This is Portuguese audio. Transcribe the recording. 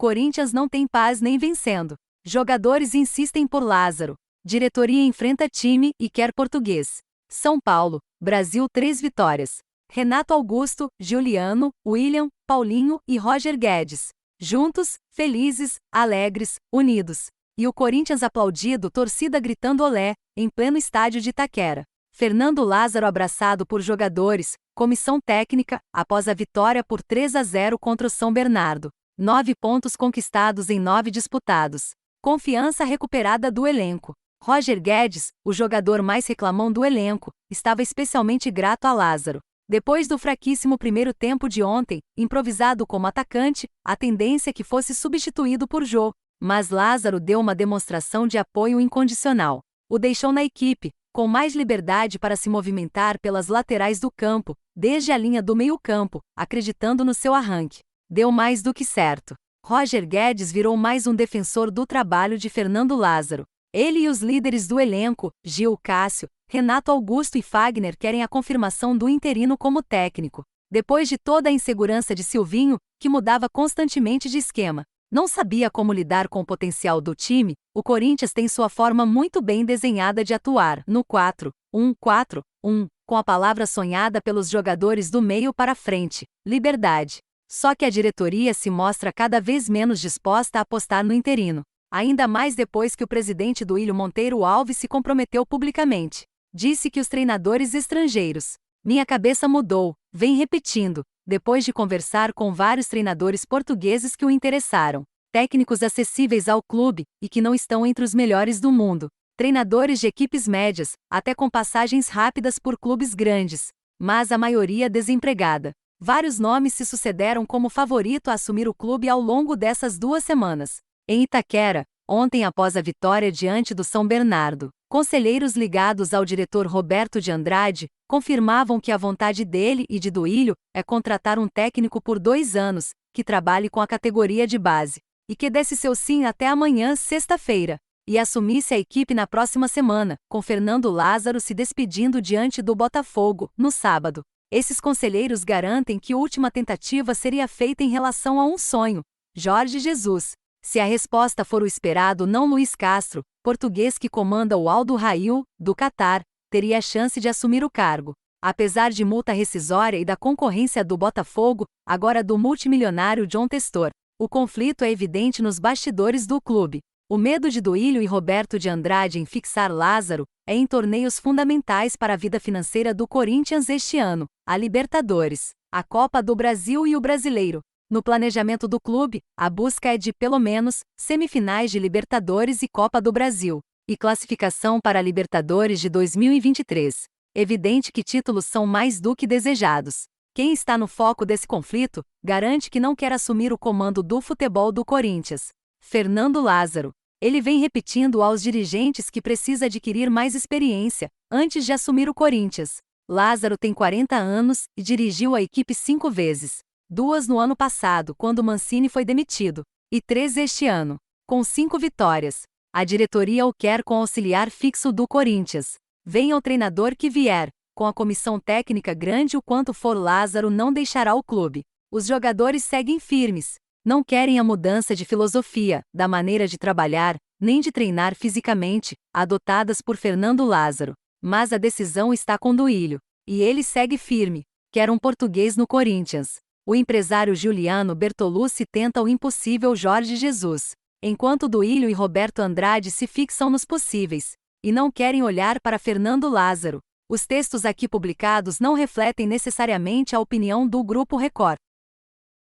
Corinthians não tem paz nem vencendo. Jogadores insistem por Lázaro. Diretoria enfrenta time e quer português. São Paulo, Brasil 3 vitórias. Renato Augusto, Juliano, William, Paulinho e Roger Guedes. Juntos, felizes, alegres, unidos. E o Corinthians aplaudido, torcida gritando olé, em pleno estádio de Itaquera. Fernando Lázaro abraçado por jogadores, comissão técnica, após a vitória por 3-0 contra o São Bernardo. 9 pontos conquistados em 9 disputados. Confiança recuperada do elenco. Roger Guedes, o jogador mais reclamão do elenco, estava especialmente grato a Lázaro. Depois do fraquíssimo primeiro tempo de ontem, improvisado como atacante, a tendência é que fosse substituído por Jô. Mas Lázaro deu uma demonstração de apoio incondicional. O deixou na equipe, com mais liberdade para se movimentar pelas laterais do campo, desde a linha do meio-campo, acreditando no seu arranque. Deu mais do que certo. Roger Guedes virou mais um defensor do trabalho de Fernando Lázaro. Ele e os líderes do elenco, Gil Cássio, Renato Augusto e Fagner, querem a confirmação do interino como técnico. Depois de toda a insegurança de Silvinho, que mudava constantemente de esquema, não sabia como lidar com o potencial do time, o Corinthians tem sua forma muito bem desenhada de atuar no 4-1-4-1, com a palavra sonhada pelos jogadores do meio para frente, liberdade. Só que a diretoria se mostra cada vez menos disposta a apostar no interino. Ainda mais depois que o presidente Duílio Monteiro Alves se comprometeu publicamente. Disse que os treinadores estrangeiros. Minha cabeça mudou, vem repetindo, depois de conversar com vários treinadores portugueses que o interessaram. Técnicos acessíveis ao clube, e que não estão entre os melhores do mundo. Treinadores de equipes médias, até com passagens rápidas por clubes grandes. Mas a maioria desempregada. Vários nomes se sucederam como favorito a assumir o clube ao longo dessas 2 semanas. Em Itaquera, ontem após a vitória diante do São Bernardo, conselheiros ligados ao diretor Roberto de Andrade confirmavam que a vontade dele e de Duílio é contratar um técnico por 2 anos, que trabalhe com a categoria de base, e que desse seu sim até amanhã, sexta-feira, e assumisse a equipe na próxima semana, com Fernando Lázaro se despedindo diante do Botafogo, no sábado. Esses conselheiros garantem que a última tentativa seria feita em relação a um sonho: Jorge Jesus. Se a resposta for o esperado, não Luiz Castro, português que comanda o Al Duhail, do Catar, teria a chance de assumir o cargo. Apesar de multa rescisória e da concorrência do Botafogo, agora do multimilionário John Testor, o conflito é evidente nos bastidores do clube. O medo de Duílio e Roberto de Andrade em fixar Lázaro é em torneios fundamentais para a vida financeira do Corinthians este ano: a Libertadores, a Copa do Brasil e o Brasileiro. No planejamento do clube, a busca é de, pelo menos, semifinais de Libertadores e Copa do Brasil, e classificação para a Libertadores de 2023. Evidente que títulos são mais do que desejados. Quem está no foco desse conflito, garante que não quer assumir o comando do futebol do Corinthians: Fernando Lázaro. Ele vem repetindo aos dirigentes que precisa adquirir mais experiência antes de assumir o Corinthians. Lázaro tem 40 anos e dirigiu a equipe 5 vezes. 2 no ano passado, quando Mancini foi demitido, e 3 este ano. Com 5 vitórias, a diretoria o quer com auxiliar fixo do Corinthians. Venha o treinador que vier, com a comissão técnica grande o quanto for, Lázaro não deixará o clube. Os jogadores seguem firmes. Não querem a mudança de filosofia, da maneira de trabalhar, nem de treinar fisicamente, adotadas por Fernando Lázaro. Mas a decisão está com Duílio. E ele segue firme. Quer um português no Corinthians. O empresário Juliano Bertolucci tenta o impossível: Jorge Jesus. Enquanto Duílio e Roberto Andrade se fixam nos possíveis. E não querem olhar para Fernando Lázaro. Os textos aqui publicados não refletem necessariamente a opinião do Grupo Record.